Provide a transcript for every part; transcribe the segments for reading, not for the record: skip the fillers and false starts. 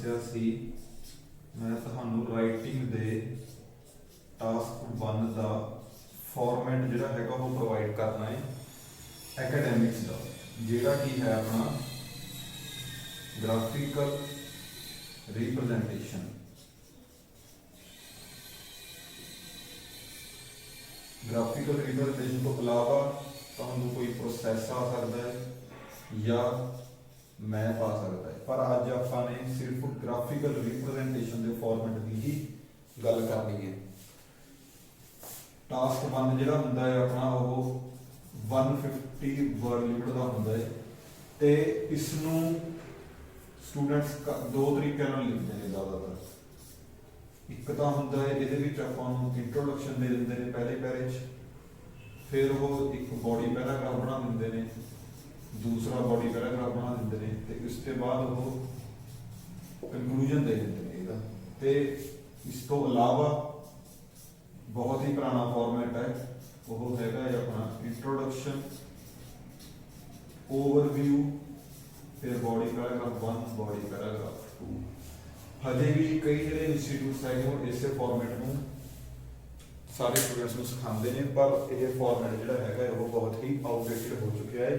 दस्या सी मैं तुहानू राइटिंग दे टास्क 1 का फॉर्मेट जिहड़ा हैगा वो प्रोवाइड करना है एकेडैमिक्स का, जिहड़ा कि है अपना ग्राफिकल रिप्रजेंटेशन। ग्राफिकल रिप्रजेंटेशन तो अलावा तुहानू कोई प्रोसैस आ सकता है या मैथ आ सकता है, पर अज आपने सिर्फ ग्राफिकल रिप्रजेंटेशन के फॉर्मेट की ही गल करनी है। टास्क 1 जिहड़ा हुंदा है अपना वो 150 वर्ड लिमिट का हुंदा है ते इसनू स्टूडेंट्स दो तरीके नाल लिखते हैं ज़्यादातर। एक तो हुंदा है इहदे विच आपां नूं इंट्रोडक्शन दे दिंदे ने पहले पैरे च, फिर वो एक बॉडी पैराग्राफ बना दिंदे ने, दूसरा बॉडी पैराग्राफ बना दिंदे ने ते उसके बाद वो कंक्लूजन दे दिंदे ने इहदा। ते इस तो अलावा बहुत ही पुराना फॉर्मेट है वो हैगा अपना इंट्रोडक्शन, ओवरव्यू, फिर बॉडी पैराग्राफ 1, बॉडी पैराग्राफ 2। हजे भी कई जो इंस्टीट्यूट्स है वो इस फॉर्मेट में सारे स्टूडेंट्स को सिखाते हैं, पर यह फॉर्मेट जो है वो बहुत ही आउटडेटेड हो चुका है।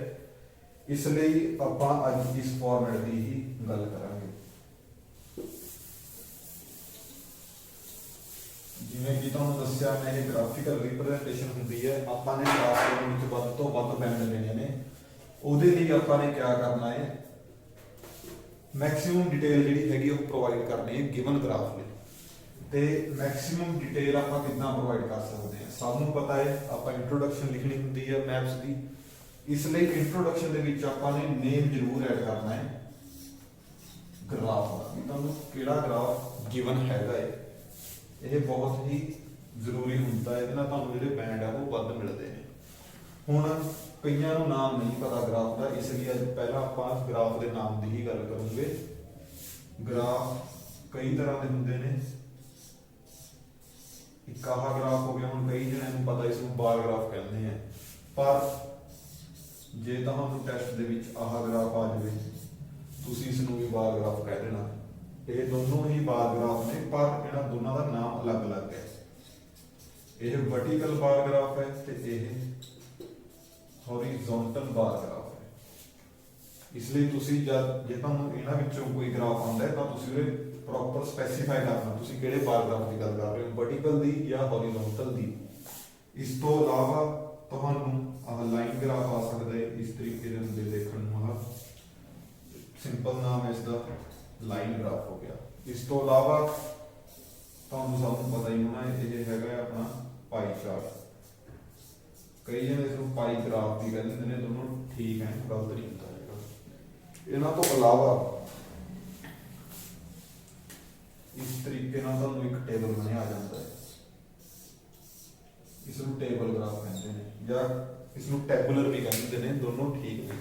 इसलिए आपां अज इस फॉर्मेट की ही गल करांगे। जिवें कि तुहानूं दस्सिया मैं ये ग्राफिकल रिप्रजेंटेशन हुंदी है, आपां ने क्लास दे विच वध तों वध बैंड लेने ने। उहदे लई आपां ने क्या करना है, मैक्सिमम डिटेल जिहड़ी हैगी वो प्रोवाइड करनी है गिवन ग्राफ में। ते मैक्सिमम डिटेल आपां किदां प्रोवाइड कर सकते हैं, सानूं पता है आपां इंट्रोडक्शन लिखनी हुंदी है मैथ्स की, इसलिए इंट्रोडक्शन दे विच आपां ने नेम जरूर ऐड करना है ग्राफ का, कि तुहानूं किहड़ा ग्राफ गिवन हैगा है। यह बहुत ही जरूरी होंदा है, इहदे नाल तुहानूं जिहड़े बैंड है वो वध मिलदे ने। हुण कईयां नूं नाम नहीं पता ग्राफ का, इसलिए अज पहला आपां ग्राफ के नाम की ही गल करूंगे। ग्राफ कई तरह के होंदे ने, एक आह ग्राफ हो गया, हुण कई जणिਆਂ नूं पता इसनूं बार ग्राफ कहते हैं, पर जे तुहानूं टैस्ट दे विच आह ग्राफ आ जाए तुसीं इसनूं भी बार ग्राफ कह देना। ये दोनों ही बार ग्राफ ने, पर इन्हां दोनों का नाम अलग अलग है। यह वर्टिकल बार ग्राफ है ते यह हॉरिजॉन्टल बार ग्राफ है। इसलिए तुसीं जब जे तुहानूं इन्हां विचों कोई ग्राफ आउंदा है तां तुसीं उहदे प्रॉपर स्पैसीफाई करना तुसीं किहड़े बार ग्राफ की गल कर रहे हो, वर्टिकल दी या हॉरिजॉन्टल दी। इस तो अलावा तुहानूं आह लाइन ग्राफ आ सकदा है, इस तरीके दे हुंदे देखण नूं। आह सिंपल नाम है इसका लाइन ग्राफ हो गया। इस तो अलावा तुहानूं सब पता ही होना ये हैगा अपना पाई चार्ट। कई जने इसको पाई ग्राफ भी कहते हैं, दोनों ठीक है, गलत नहीं होता है। इन्हां तो अलावा इस तरीके नाल तुहानूं एक टेबल बनिया आ जाता है, इसनूं टेबल ग्राफ कहते हैं या इसनूं टैबुलर भी कहते हैं, दोनों ठीक है।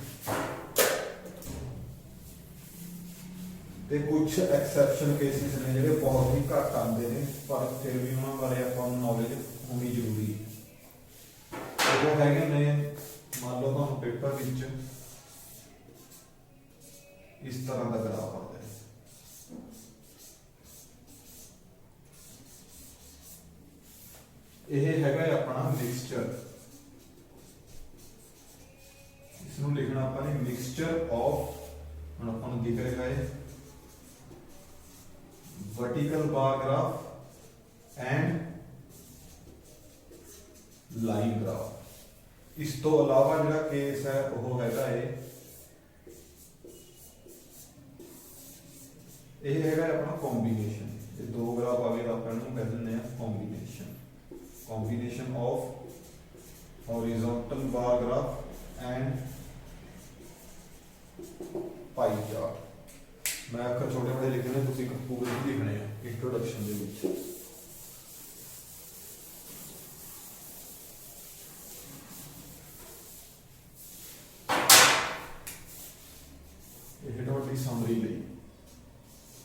ते कुछ एक्सैप्शन केसिस ने जिहड़े बहुत ही घट आते हैं, पर फिर भी उन्होंने बारे आपां नूं नॉलेज होनी जरूरी है। वो हैगे ने, मान लो तुहानूं पेपर विच इस तरह का ग्राफ आता है, यह हैगा अपना मिक्सचर। इसनूं लिखना आपां ने मिक्सचर ऑफ, हुण आपां नूं दिख रहा है vertical bar graph and line graph. इस तो अलावा जिहड़ा केस है वो हैगा यह हैगा अपना कॉम्बीनेशन। ये दो ग्राफ आ गए, आप इन्हूं कह दिंदे आ combination, combination of horizontal bar graph and pie chart. मैं अखर छोटे बड़े लिखने, तुसीं पूरे ही लिखने हैं इंट्रोडक्शन दे विच। यह तुहाडी समरी लई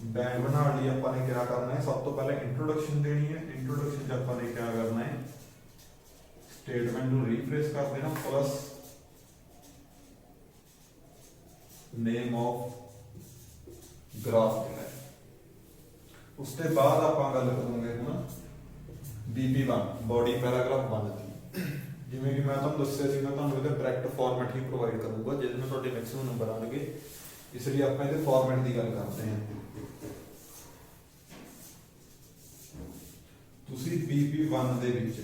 बैंड बनाने लिए आपां ने क्या करना है, सब तो पहले इंट्रोडक्शन देनी है। इंट्रोडक्शन च आपां ने क्या करना है, स्टेटमेंट नूं रीफ्रेश कर देना प्लस नेम ऑफ ग्राफ देना है। ਉਸ ਤੋਂ ਬਾਅਦ ਆਪਾਂ ਗੱਲ ਕਰਾਂਗੇ ਹੁਣ BP1 ਬੋਡੀ ਪੈਰਾਗ੍ਰਾਫ 1 ਦੀ। ਜਿਵੇਂ ਕਿ ਮੈਂ ਤੁਹਾਨੂੰ ਦੱਸਿਆ ਸੀ, ਮੈਂ ਤੁਹਾਨੂੰ ਇਹਦਾ ਡਾਇਰੈਕਟ ਫਾਰਮੈਟ ਹੀ ਪ੍ਰੋਵਾਈਡ ਕਰੂੰਗਾ ਜਿਹਦੇ ਨਾਲ ਤੁਹਾਡੇ ਮੈਕਸਿਮਮ ਨੰਬਰ ਆਉਣਗੇ, ਇਸ ਲਈ ਆਪਾਂ ਇਹਦੇ ਫਾਰਮੈਟ ਦੀ ਗੱਲ ਕਰਦੇ ਹਾਂ। ਤੁਸੀਂ BP1 ਦੇ ਵਿੱਚ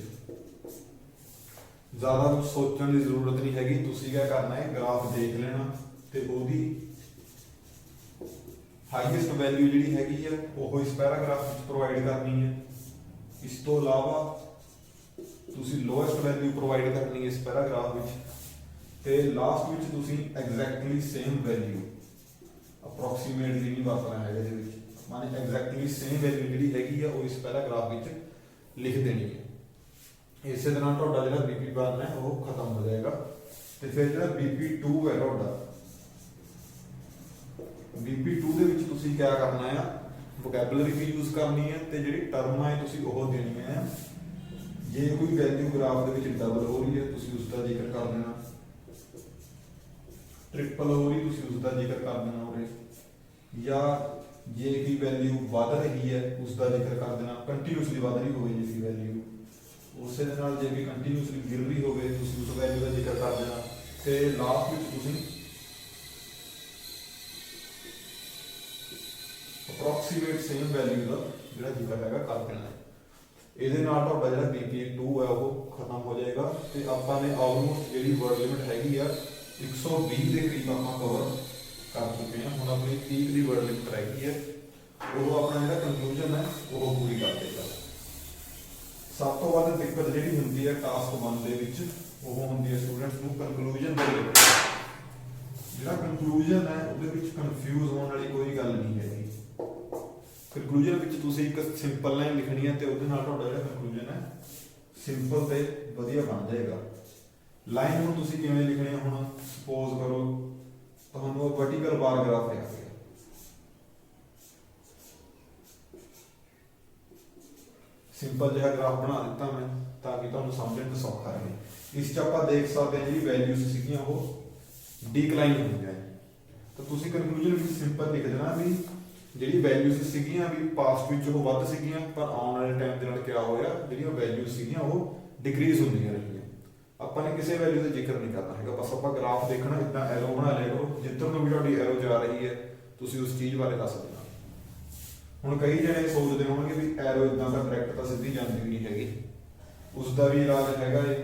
ਜ਼ਿਆਦਾ ਕੁਝ ਸੋਚਣ ਦੀ ਜ਼ਰੂਰਤ ਨਹੀਂ ਹੈਗੀ। ਤੁਸੀਂ ਕੀ ਕਰਨਾ ਹੈ, ਗ੍ਰਾਫ ਦੇਖ ਲੈਣਾ ਤੇ ਉਹਦੀ ਹਾਈਐਸਟ ਵੈਲਿਊ ਜਿਹੜੀ ਹੈਗੀ ਆ ਉਹ ਇਸ ਪੈਰਾਗ੍ਰਾਫ ਵਿੱਚ ਪ੍ਰੋਵਾਈਡ ਕਰਨੀ ਹੈ। ਇਸ ਤੋਂ ਇਲਾਵਾ ਤੁਸੀਂ ਲੋਐਸਟ ਵੈਲਿਊ ਪ੍ਰੋਵਾਈਡ ਕਰਨੀ ਹੈ ਇਸ ਪੈਰਾਗ੍ਰਾਫ ਵਿੱਚ, ਤੇ ਲਾਸਟ ਵਿੱਚ ਤੁਸੀਂ ਐਗਜ਼ੈਕਟਲੀ ਸੇਮ ਵੈਲਿਊ, ਅਪਰੋਕਸੀਮੇਟਲੀ ਨਹੀਂ ਵਰਤਣਾ ਹੈਗਾ ਇਹਦੇ ਵਿੱਚ, ਮਾਨੇ ਐਗਜ਼ੈਕਟਲੀ ਸੇਮ ਵੈਲਿਊ ਜਿਹੜੀ ਹੈਗੀ ਆ ਉਹ ਇਸ ਪੈਰਾਗ੍ਰਾਫ ਵਿੱਚ ਲਿਖ ਦੇਣੀ ਹੈ। ਇਸੇ ਤਰ੍ਹਾਂ ਤੁਹਾਡਾ ਜਿਹੜਾ BP1 ਹੈ ਉਹ ਖਤਮ ਹੋ ਜਾਏਗਾ। ਤੇ ਫਿਰ ਜਿਹੜਾ BP2 ਹੈ ਤੁਹਾਡਾ, BP2 ਦੇ ਵਿੱਚ ਤੁਸੀਂ ਕੀ ਕਰਨਾ ਹੈ, ਵੋਕੈਬਲਰੀ ਵੀ ਯੂਜ਼ ਕਰਨੀ ਹੈ ਤੇ ਜਿਹੜੀ ਟਰਮਾਂ ਹੈ ਤੁਸੀਂ ਉਹ ਦੇਣੀਆਂ ਹੈ। ਜੇ ਕੋਈ ਵੈਲਿਊ ਗ੍ਰਾਫ ਦੇ ਵਿੱਚ ਡਬਲ ਹੋ ਰਹੀ ਹੈ ਤੁਸੀਂ ਉਸ ਦਾ ਜ਼ਿਕਰ ਕਰ ਦੇਣਾ, ਟ੍ਰਿਪਲ ਹੋ ਰਹੀ ਤੁਸੀਂ ਉਸ ਦਾ ਜ਼ਿਕਰ ਕਰ ਦੇਣਾ ਉਰੇ, ਜਾਂ ਜੇ ਕੋਈ ਵੈਲਿਊ ਵੱਧ ਰਹੀ ਹੈ ਉਸ ਦਾ ਜ਼ਿਕਰ ਕਰ ਦੇਣਾ, ਕੰਟੀਨਿਊਸਲੀ ਵੱਧ ਰਹੀ ਹੋਵੇ ਜੇ ਵੈਲਿਊ, ਉਸੇ ਦੇ ਨਾਲ ਜੇ ਵੀ ਕੰਟੀਨਿਊਸਲੀ ਗਿਰ ਰਹੀ ਹੋਵੇ ਤੁਸੀਂ ਉਸ ਵੈਲਿਊ ਦਾ ਜ਼ਿਕਰ ਕਰ ਦੇਣਾ। ਤੇ ਲਾਸਟ ਵਿੱਚ ਤੁਸੀਂ ਅਪਰੋਕਸੀਮੇਟ ਸੇਮ ਵੈਲਿਊ ਦਾ ਜਿਹੜਾ ਜ਼ਿਕਰ ਹੈਗਾ ਕਰ ਦੇਣਾ। ਇਹਦੇ ਨਾਲ ਤੁਹਾਡਾ ਜਿਹੜਾ BP2 ਹੈ ਉਹ ਖਤਮ ਹੋ ਜਾਏਗਾ। ਤੇ ਆਪਾਂ ਨੇ ਆਲਮੋਸਟ ਜਿਹੜੀ ਵਰਡ ਲਿਮਿਟ ਹੈਗੀ ਆ 120 ਦੇ ਕਰੀਬ ਆਪਾਂ ਕਵਰ ਕਰ ਚੁੱਕੇ ਹਾਂ। ਹੁਣ ਆਪਣੀ 30 ਦੀ ਵਰਡ ਲਿਮਿਟ ਰਹਿ ਗਈ ਹੈ, ਉਹ ਆਪਣਾ ਜਿਹੜਾ ਕੰਕਲੂਜਨ ਹੈ ਉਹ ਪੂਰੀ ਕਰ ਦੇਗਾ। ਸਭ ਤੋਂ ਵੱਧ ਦਿੱਕਤ ਜਿਹੜੀ ਹੁੰਦੀ ਹੈ ਟਾਸਕ 1 ਦੇ ਵਿੱਚ ਉਹ ਹੁੰਦੀ ਹੈ ਸਟੂਡੈਂਟਸ ਨੂੰ ਕੰਕਲੂਜਨ ਦੇ ਵਿੱਚ। ਜਿਹੜਾ ਕੰਕਲੂਜਨ ਹੈ ਉਹਦੇ ਵਿੱਚ ਕਨਫਿਊਜ਼ ਹੋਣ ਵਾਲੀ ਕੋਈ ਗੱਲ ਨਹੀਂ ਹੈਗੀ। ਕੰਕਲੂਜਨ ਵਿੱਚ ਤੁਸੀਂ ਇੱਕ ਸਿੰਪਲ ਲਾਈਨ ਲਿਖਣੀ ਹੈ ਤੇ ਉਹਦੇ ਨਾਲ ਤੁਹਾਡਾ ਜਿਹੜਾ ਕੰਕਲੂਜਨ ਹੈ ਸਿੰਪਲ ਤੇ ਵਧੀਆ ਬਣ ਜਾਏਗਾ। ਲਾਈਨ ਨੂੰ ਤੁਸੀਂ ਕਿਵੇਂ ਲਿਖਣੀ ਹੈ, ਹੁਣ ਸਪੋਜ਼ ਕਰੋ ਤੁਹਾਨੂੰ ਵਰਟੀਕਲ ਬਾਰ ਗ੍ਰਾਫ ਲਿਆ ਗਿਆ, ਸਿੰਪਲ ਜਿਹਾ ਗ੍ਰਾਫ ਬਣਾ ਦਿੱਤਾ ਮੈਂ ਤਾਂ ਕਿ ਤੁਹਾਨੂੰ ਸਮਝਣ ਚ ਸੌਖਾ ਰਹੇ। ਇਸ ਚ ਆਪਾਂ ਦੇਖ ਸਕਦੇ ਹਾਂ ਜਿਹੜੀ ਵੈਲਿਊਜ਼ ਸੀਗੀਆਂ ਉਹ ਡਿਕਲਾਈਨ ਹੋਈਆਂ। ਤਾਂ ਤੁਸੀਂ ਕੰਕਲੂਜਨ ਵਿੱਚ ਸਿੰਪਲ ਲਿਖ ਦੇਣਾ ਵੀ ਜਿਹੜੀ ਵੈਲਿਊਜ਼ ਸੀਗੀਆਂ ਵੀ ਪਾਸਟ ਵਿੱਚ ਉਹ ਵੱਧ ਸੀਗੀਆਂ, ਪਰ ਆਉਣ ਵਾਲੇ ਟਾਈਮ ਦੇ ਨਾਲ ਕੀ ਹੋਇਆ, ਜਿਹੜੀਆਂ ਵੈਲਿਊਜ਼ ਸੀਗੀਆਂ ਉਹ ਡਿਕਰੀਜ਼ ਹੁੰਦੀਆਂ ਰਹੀਆਂ। ਆਪਾਂ ਨੇ ਕਿਸੇ ਵੈਲਿਊ ਦਾ ਜ਼ਿਕਰ ਨਹੀਂ ਕਰਨਾ ਹੈਗਾ, ਬਸ ਆਪਾਂ ਗ੍ਰਾਫ ਦੇਖਣਾ, ਇਦਾਂ ਐਰੋ ਬਣਾ ਲਿਆ ਕਰੋ, ਜਿੱਧਰ ਨੂੰ ਵੀ ਤੁਹਾਡੀ ਐਰੋ ਜਾ ਰਹੀ ਹੈ ਤੁਸੀਂ ਉਸ ਚੀਜ਼ ਬਾਰੇ ਦੱਸ ਦੇਣਾ। ਹੁਣ ਕਈ ਜਣੇ ਸੋਚਦੇ ਹੋਣਗੇ ਵੀ ਐਰੋ ਇਦਾਂ ਦਾ ਡਾਇਰੈਕਟ ਤਾਂ ਸਿੱਧੀ ਜਾਂਦੀ ਨਹੀਂ ਹੈਗੀ, ਉਸ ਦਾ ਵੀ ਇਲਾਜ ਹੈਗਾ ਏ।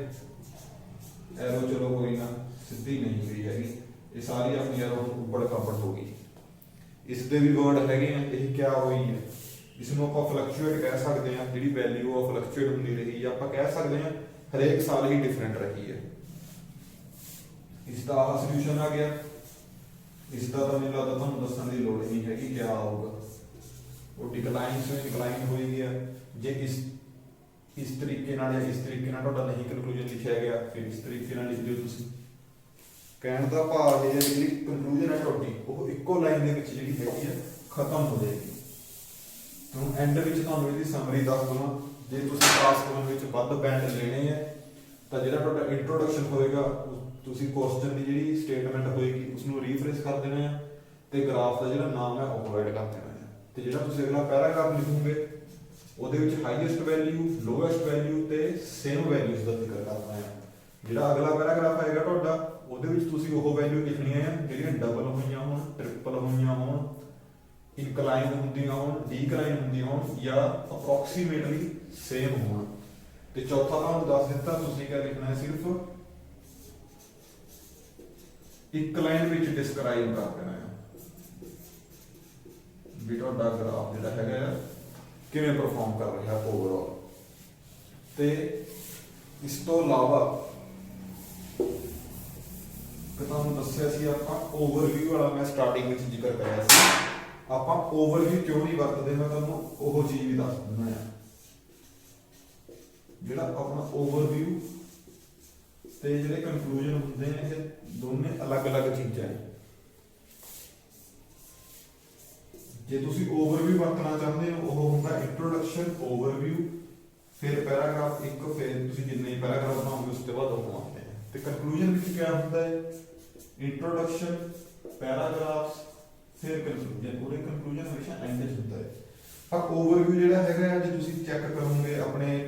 ਐਰੋ ਚਲੋ ਕੋਈ ਨਾ ਸਿੱਧੀ ਨਹੀਂ ਗਈ ਹੈਗੀ, ਇਹ ਸਾਰੀ ਆਪਣੀ ਐਰੋ ਉੱਪਰ ਖਾਪੜ ਹੋ ਗਈ। ਇਸ ਦੇ ਵੀ ਵਰਡ ਹੈਗੇ ਆ, ਇਹ ਕਿਆ ਹੋਈ ਹੈ, ਇਸ ਨੂੰ ਆਪਾਂ ਫਲਕਚੁਏਟ ਕਹਿ ਸਕਦੇ ਹਾਂ। ਜਿਹੜੀ ਵੈਲਿਊ ਉਹ ਫਲਕਚੁਏਟ ਹੁੰਦੀ ਰਹੀ, ਜਾਂ ਆਪਾਂ ਕਹਿ ਸਕਦੇ ਹਾਂ ਹਰੇਕ ਸਾਲ ਹੀ ਡਿਫਰੈਂਟ ਰਹੀ ਹੈ। ਇਸ ਦਾ ਆਹ ਸੋਲੂਸ਼ਨ ਆ ਗਿਆ। ਇਸ ਦਾ ਤਾਂ ਮੈਨੂੰ ਲੱਗਦਾ ਤੁਹਾਨੂੰ ਦੱਸਣ ਦੀ ਲੋੜ ਨਹੀਂ ਹੈਗੀ ਕਿਆ ਆਊਗਾ, ਉਹ ਡਿਕਲਾਈਨ ਸੇ ਇਨਕਲਾਈਨ ਹੋਈ ਗਿਆ। ਜੇ ਇਸ ਤਰੀਕੇ ਨਾਲ ਜਾਂ ਇਸ ਤਰੀਕੇ ਨਾਲ ਤੁਹਾਡਾ ਨਹੀਂ ਕੰਕਲੂਜਨ ਲਿਖਿਆ ਗਿਆ, ਫਿਰ ਇਸ ਤਰੀਕੇ ਨਾਲ ਲਿਖ ਦਿਓ ਤੁਸੀਂ। ਕਹਿਣ ਦਾ ਭਾਵ ਇਹ ਹੈ ਜਿਹੜੀ ਕੰਕਲੂਜਨ ਹੈ ਤੁਹਾਡੀ ਉਹ ਇੱਕੋ ਲਾਈਨ ਦੇ ਵਿੱਚ ਜਿਹੜੀ ਹੈਗੀ ਹੈ ਖਤਮ ਹੋ ਜਾਏਗੀ। ਹੁਣ ਐਂਡ ਵਿੱਚ ਤੁਹਾਨੂੰ ਇਹਦੀ ਸਮਰੀ ਦੱਸ ਦਵਾਂ, ਜੇ ਤੁਸੀਂ ਕਲਾਸ 1 ਵਿੱਚ ਵੱਧ ਬੈਂਡ ਲੈਣੇ ਹੈ ਤਾਂ ਜਿਹੜਾ ਤੁਹਾਡਾ ਇੰਟਰੋਡਕਸ਼ਨ ਹੋਏਗਾ ਤੁਸੀਂ ਕੁਐਸਚਨ ਦੀ ਜਿਹੜੀ ਸਟੇਟਮੈਂਟ ਹੋਏਗੀ ਉਸ ਨੂੰ ਰੀਫਰੇਸ਼ ਕਰ ਦੇਣਾ ਹੈ ਤੇ ਗ੍ਰਾਫ ਦਾ ਜਿਹੜਾ ਨਾਮ ਹੈ ਉਹ ਪ੍ਰੋਵਾਈਡ ਕਰ ਦੇਣਾ ਹੈ। ਤੇ ਜਿਹੜਾ ਤੁਸੀਂ ਅਗਲਾ ਪੈਰਾਗ੍ਰਾਫ ਲਿਖੋਗੇ ਉਹਦੇ ਵਿੱਚ ਹਾਈਐਸਟ ਵੈਲਿਊ, ਲੋਐਸਟ ਵੈਲਿਊ ਤੇ ਸੇਮ ਵੈਲਿਊਜ਼ ਦਾ ਜ਼ਿਕਰ ਕਰਨਾ ਹੈ। ਜਿਹੜਾ ਅਗਲਾ ਪੈਰਾਗ੍ਰਾਫ ਆਏਗਾ ਤੁਹਾਡਾ ਉਹਦੇ ਵਿੱਚ ਤੁਸੀਂ ਉਹ ਵੈਲਿਊ ਲਿਖਣੀਆਂ ਹੈ ਜਿਹੜੀਆਂ ਡਬਲ ਹੋਈਆਂ ਹੋਣ, ਟ੍ਰਿਪਲ ਹੋਈਆਂ ਹੋਣ, ਇਨਕਲਾਈਨ ਹੁੰਦੀਆਂ ਹੋਣ, ਡੀਕਲਾਈਨ ਹੁੰਦੀਆਂ ਹੋਣ, ਜਾਂ ਅਪਰੋਕਸੀਮੇਟਲੀ ਸੇਮ ਹੋਣ। ਤੇ ਚੌਥਾ ਤੁਹਾਨੂੰ ਦੱਸ ਦਿੱਤਾ ਤੁਸੀਂ ਕੀ ਲਿਖਣਾ ਹੈ, ਸਿਰਫ ਇੱਕ ਲਾਈਨ ਵਿੱਚ ਡਿਸਕ੍ਰਾਈਬ ਕਰ ਦੇਣਾ ਹੈ ਵੀ ਤੁਹਾਡਾ ਗ੍ਰਾਫ ਜਿਹੜਾ ਹੈਗਾ ਕਿਵੇਂ ਪਰਫਾਰਮ ਕਰ ਰਿਹਾ ਓਵਰਆਲ। ਤੇ ਇਸ ਤੋਂ ਇਲਾਵਾ ਤੁਹਾਨੂੰ ਦੱਸਿਆ ਸੀ ਆਪਾਂ ਓਵਰਵਿਊ ਵਾਲਾ, ਮੈਂ ਸਟਾਰਟਿੰਗ ਵਿੱਚ ਜ਼ਿਕਰ ਕਰਿਆ ਸੀ। ਆਪਾਂ ਓਵਰਵਿਊ ਕਿਉਂ ਨਹੀਂ ਵਰਤਦੇ, ਮੈਂ ਤੁਹਾਨੂੰ ਉਹ ਚੀਜ਼ ਵੀ ਦੱਸ ਦਿੰਦਾ ਹਾਂ। ਜਿਹੜਾ ਆਪਣਾ ਓਵਰਵਿਊ ਤੇ ਜਿਹੜੇ ਕੰਕਲੂਜਨ ਹੁੰਦੇ ਨੇ ਇਹ ਦੋਨੇ ਅਲੱਗ-ਅਲੱਗ ਚੀਜ਼ਾਂ ਨੇ। ਜੇ ਤੁਸੀਂ ਓਵਰਵਿਊ ਵਰਤਣਾ ਚਾਹੁੰਦੇ ਹੋ ਉਹ ਹੁੰਦਾ ਇੰਟਰੋਡਕਸ਼ਨ, ਓਵਰਵਿਊ, ਫਿਰ ਪੈਰਾਗ੍ਰਾਫ 1, ਫਿਰ ਤੁਸੀਂ ਜਿੰਨੇ ਪੈਰਾਗ੍ਰਾਫ ਬਣਾਓਗੇ ਉਸ ਤੋਂ ਬਾਅਦ ਉਹ ਆਉਂਦੇ ਨੇ। ਤੇ ਕੰਕਲੂਜਨ ਵਿੱਚ ਕੀ ਹੁੰਦਾ ਹੈ, ਇੰਟਰੋਡਕਸ਼ਨ, ਪੈਰਾਗ੍ਰਾਫ, ਫਿਰ ਕੰਕਲੂਜਨ। ਪੂਰੇ ਕੰਕਲੂਜਨ ਹਮੇਸ਼ਾ ਐਂਡ 'ਚ ਹੁੰਦਾ ਹੈ। ਪਰ ਓਵਰਵਿਊ ਜਿਹੜਾ ਹੈਗਾ ਹੈ, ਜੇ ਤੁਸੀਂ ਚੈੱਕ ਕਰੋਗੇ ਆਪਣੇ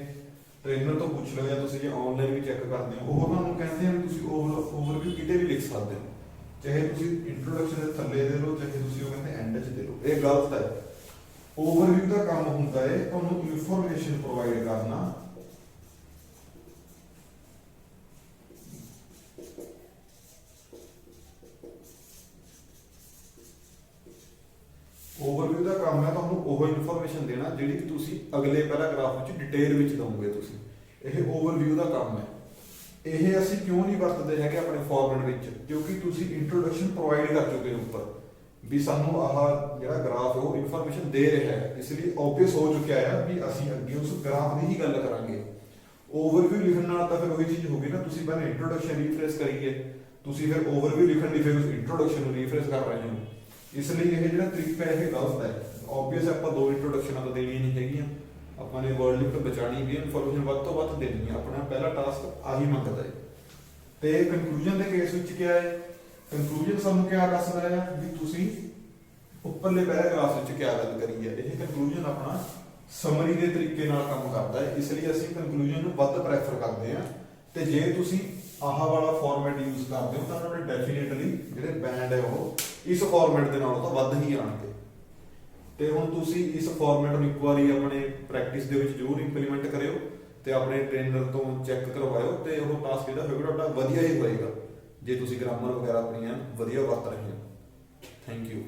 ਟ੍ਰੇਨਰ ਤੋਂ ਪੁੱਛ ਲਓ ਜਾਂ ਤੁਸੀਂ ਜੇ ਆਨਲਾਈਨ ਵੀ ਚੈੱਕ ਕਰਦੇ ਹੋ, ਉਹ ਤੁਹਾਨੂੰ ਕਹਿੰਦੇ ਆ ਵੀ ਤੁਸੀਂ ਓਵਰਵਿਊ ਕਿਤੇ ਵੀ ਲਿਖ ਸਕਦੇ ਹੋ, ਚਾਹੇ ਤੁਸੀਂ ਇੰਟਰੋਡਕਸ਼ਨ ਦੇ ਥੱਲੇ ਦੇ ਲਓ, ਚਾਹੇ ਤੁਸੀਂ ਉਹ ਕਹਿੰਦੇ ਐਂਡ 'ਚ ਦੇ ਲਓ। ਇਹ ਗਲਤ ਹੈ। ਓਵਰਵਿਊ ਦਾ ਕੰਮ ਹੁੰਦਾ ਹੈ ਤੁਹਾਨੂੰ ਇਨਫੋਰਮੇਸ਼ਨ ਪ੍ਰੋਵਾਈਡ ਕਰਨਾ, ਓਵਰਵਿਊ ਦਾ ਕੰਮ ਹੈ ਤੁਹਾਨੂੰ ਉਹ ਇਨਫੋਰਮੇਸ਼ਨ ਦੇਣਾ ਜਿਹੜੀ ਤੁਸੀਂ ਅਗਲੇ ਪੈਰਾਗ੍ਰਾਫ ਵਿੱਚ ਡਿਟੇਲ ਵਿੱਚ ਦਵੋਗੇ ਤੁਸੀਂ। ਇਹ ਓਵਰਵਿਊ ਦਾ ਕੰਮ ਹੈ। ਇਹ ਅਸੀਂ ਕਿਉਂ ਨਹੀਂ ਵਰਤਦੇ ਹੈਗੇ ਆਪਣੇ ਫਾਰਮੈਟ ਵਿੱਚ, ਕਿਉਂਕਿ ਤੁਸੀਂ ਇੰਟਰੋਡਕਸ਼ਨ ਪ੍ਰੋਵਾਈਡ ਕਰ ਚੁੱਕੇ ਹੋ ਉੱਪਰ ਵੀ ਸਾਨੂੰ ਆਹ ਜਿਹੜਾ ਗ੍ਰਾਫ ਹੈ ਉਹ ਇਨਫੋਰਮੇਸ਼ਨ ਦੇ ਰਿਹਾ ਹੈ, ਇਸ ਲਈ ਆਬਵੀਅਸ ਹੋ ਚੁੱਕਿਆ ਹੈ ਵੀ ਅਸੀਂ ਅੱਗੇ ਉਸ ਗ੍ਰਾਫ ਦੀ ਹੀ ਗੱਲ ਕਰਾਂਗੇ। ਓਵਰਵਿਊ ਲਿਖਣ ਨਾਲ ਤਾਂ ਫਿਰ ਉਹੀ ਚੀਜ਼ ਹੋ ਗਈ ਨਾ, ਤੁਸੀਂ ਪਹਿਲਾਂ ਇੰਟਰੋਡਕਸ਼ਨ ਰੀਫਰੇਸ਼ ਕਰੀਏ, ਤੁਸੀਂ ਫਿਰ ਓਵਰਵਿਊ ਲਿਖਣ ਦੀ ਫਿਰ ਉਸ ਇੰਟਰੋਡਕਸ਼ਨ ਨੂੰ ਰੀਫਰੇਸ਼ ਕਰ ਰਹੇ ਹੋ। ਇਸ ਲਈ ਇਹ ਜਿਹੜਾ ਤਰੀਕਾ ਇਹ ਗਲਤ ਹੈ। ਆਬਵੀਅਸ ਆਪਾਂ ਦੋ ਇੰਟਰੋਡਕਸ਼ਨਾਂ ਤਾਂ ਦੇਣੀਆਂ ਨਹੀਂ ਹੈਗੀਆਂ, ਆਪਾਂ ਨੇ ਵਰਡ ਲਿਮਟ ਬਚਾਣੀ ਵੀ, ਇਨਫੋਰਮੇਸ਼ਨ ਵੱਧ ਤੋਂ ਵੱਧ ਦੇਣੀ ਹੈ। ਆਪਣਾ ਪਹਿਲਾ ਟਾਸਕ ਆਹੀ ਮੰਗਦਾ ਹੈ। ਤੇ ਕੰਕਲੂਜਨ ਦੇ ਕੇਸ ਵਿੱਚ ਕੀ ਹੈ, ਕੰਕਲੂਜਨ ਸਾਨੂੰ ਕੀ ਦੱਸਦਾ ਹੈ ਵੀ ਤੁਸੀਂ ਉੱਪਰਲੇ ਪੈਰਾਗ੍ਰਾਫ ਵਿੱਚ ਕੀ ਗੱਲ ਕਰੀ ਹੈ। ਇਹ ਕੰਕਲੂਜਨ ਆਪਣਾ ਸਮਰੀ ਦੇ ਤਰੀਕੇ ਨਾਲ ਕੰਮ ਕਰਦਾ ਹੈ, ਇਸ ਲਈ ਅਸੀਂ ਕੰਕਲੂਜਨ ਨੂੰ ਵੱਧ ਪ੍ਰੈਫਰ ਕਰਦੇ ਹਾਂ। ਤੇ ਜੇ ਤੁਸੀਂ ਆਹ ਵਾਲਾ ਫਾਰਮੈਟ ਯੂਜ਼ ਕਰਦੇ ਹੋ ਤਾਂ ਤੁਹਾਡੇ ਡੈਫੀਨੇਟਲੀ ਜਿਹੜੇ ਬੈਂਡ ਹੈ ਉਹ ਇਸ ਫਾਰਮੈਟ ਦੇ ਨਾਲੋਂ ਤਾਂ ਵੱਧ ਹੀ ਆਣਗੇ। ਤੇ ਹੁਣ ਤੁਸੀਂ ਇਸ ਫਾਰਮੈਟ ਨੂੰ ਇੱਕ ਵਾਰੀ ਆਪਣੇ ਪ੍ਰੈਕਟਿਸ ਦੇ ਵਿੱਚ ਜ਼ਰੂਰ ਇੰਪਲੀਮੈਂਟ ਕਰਿਓ ਤੇ ਆਪਣੇ ਟ੍ਰੇਨਰ ਤੋਂ ਚੈੱਕ ਕਰਵਾਇਓ, ਤੇ ਉਹ ਟਾਸਕ ਜਿਹੜਾ ਹੋਏਗਾ ਤੁਹਾਡਾ ਵਧੀਆ ਹੀ ਹੋਏਗਾ ਜੇ ਤੁਸੀਂ ਗ੍ਰਾਮਰ ਵਗੈਰਾ ਆਪਣੀਆਂ ਵਧੀਆ ਵਰਤ ਰਹੇ ਹੋ। Thank you.